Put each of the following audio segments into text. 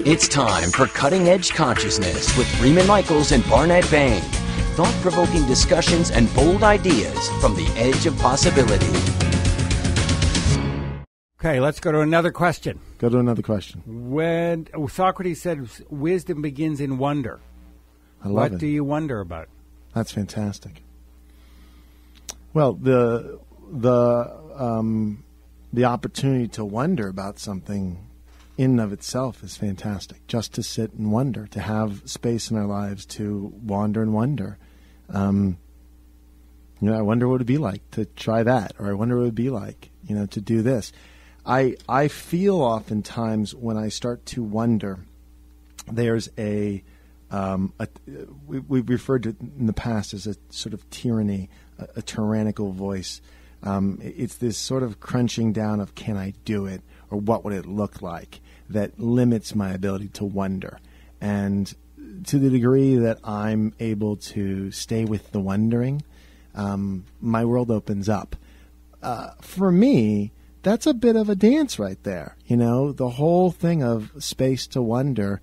It's time for Cutting Edge Consciousness with Freeman Michaels and Barnett Bain. Thought-provoking discussions and bold ideas from the edge of possibility. Okay, let's go to another question. Go to another question. When Socrates said wisdom begins in wonder, I love it. What do you wonder about? That's fantastic. Well, the opportunity to wonder about something in and of itself is fantastic. Just to sit and wonder, to have space in our lives to wander and wonder. I wonder what it would be like to try that, or I wonder what it would be like, to do this. I feel oftentimes when I start to wonder, there's we've referred to it in the past as a sort of tyranny, a tyrannical voice. It's this sort of crunching down of, can I do it, or what would it look like, that limits my ability to wonder. And to the degree that I'm able to stay with the wondering, my world opens up. For me, that's a bit of a dance right there. The whole thing of space to wonder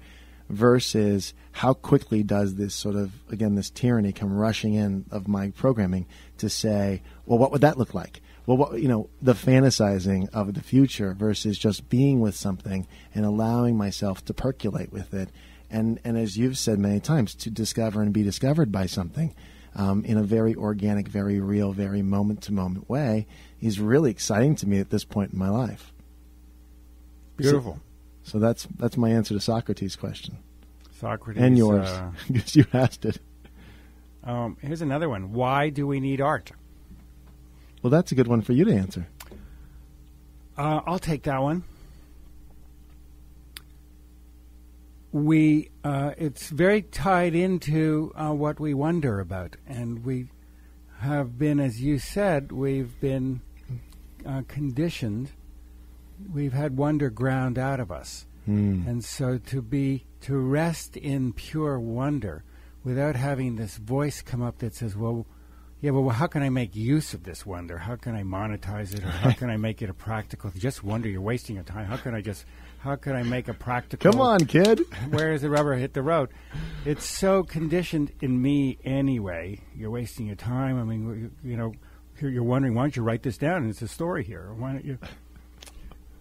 versus how quickly does this sort of, again, this tyranny come rushing in of my programming to say, well, what would that look like? Well, the fantasizing of the future versus just being with something and allowing myself to percolate with it. And as you've said many times, to discover and be discovered by something in a very organic, very real, very moment-to-moment way is really exciting to me at this point in my life. Beautiful. So that's my answer to Socrates' question. Socrates. And yours, because you asked it. Here's another one. Why do we need art? Well, that's a good one for you to answer. I'll take that one. It's very tied into what we wonder about. And we have been, as you said, we've been conditioned. We've had wonder ground out of us. And so to rest in pure wonder without having this voice come up that says, well, how can I make use of this wonder? How can I monetize it? Or how can I make it a practical? Just wonder, you're wasting your time. How can I make a practical? Come on, kid. Where does the rubber hit the road? It's so conditioned in me anyway. You're wasting your time. I mean, you're wondering, why don't you write this down? And it's a story here. Why don't you?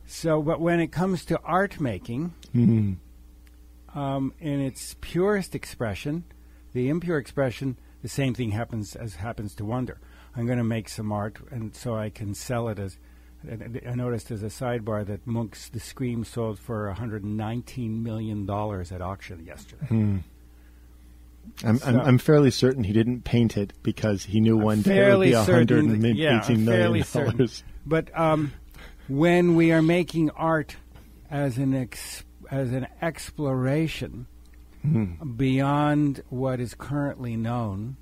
So, but when it comes to art making, in its purest expression, the impure expression, the same thing happens to wonder. I'm going to make some art, and so I can sell it as. I noticed as a sidebar that Munch's The Scream sold for $119 million at auction yesterday. I'm fairly certain he didn't paint it because he knew one day it would be $118 million. But when we are making art as an exploration beyond what is currently known,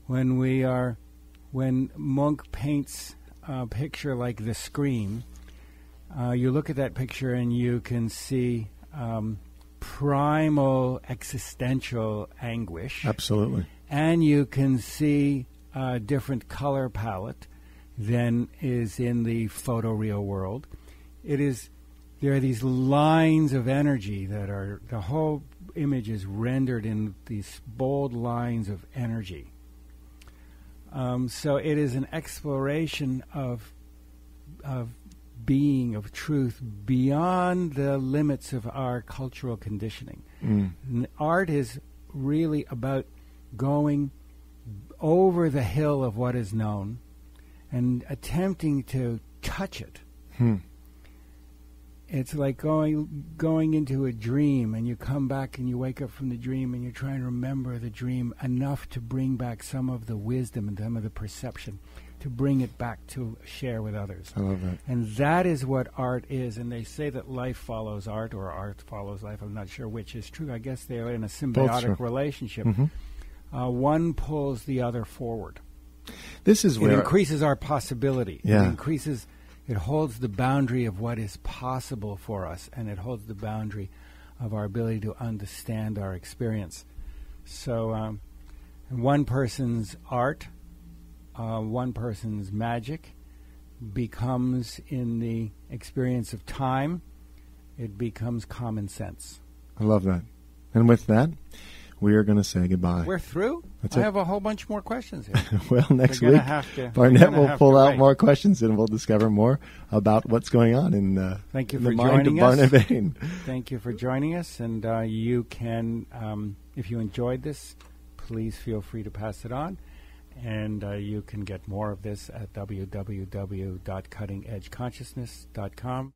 when Munch paints a picture like The Scream, you look at that picture and you can see primal existential anguish. Absolutely. And you can see a different color palette than is in the photoreal world. There are these lines of energy that are, the whole image is rendered in these bold lines of energy. So it is an exploration of being, of truth, beyond the limits of our cultural conditioning. Art is really about going over the hill of what is known and attempting to touch it. It's like going into a dream, and you come back and you wake up from the dream and you're trying to remember the dream enough to bring back some of the wisdom and some of the perception, to bring it back to share with others. I love that. And that is what art is. And they say that life follows art, or art follows life. I'm not sure which is true. I guess they are in a symbiotic relationship. One pulls the other forward. This is where it increases our possibility. Yeah. It holds the boundary of what is possible for us, and it holds the boundary of our ability to understand our experience. So one person's art, one person's magic becomes, in the experience of time, it becomes common sense. I love that. And with that, we are going to say goodbye. We're through? That's I it. have a whole bunch more questions here. Well, next We're week, gonna have to- Barnett we're gonna will have pull to out wait. more questions and we'll discover more about what's going on in Thank you in for the mind of joining us. Barnett Bain. Thank you for joining us. And you can, if you enjoyed this, please feel free to pass it on. And you can get more of this at www.cuttingedgeconsciousness.com.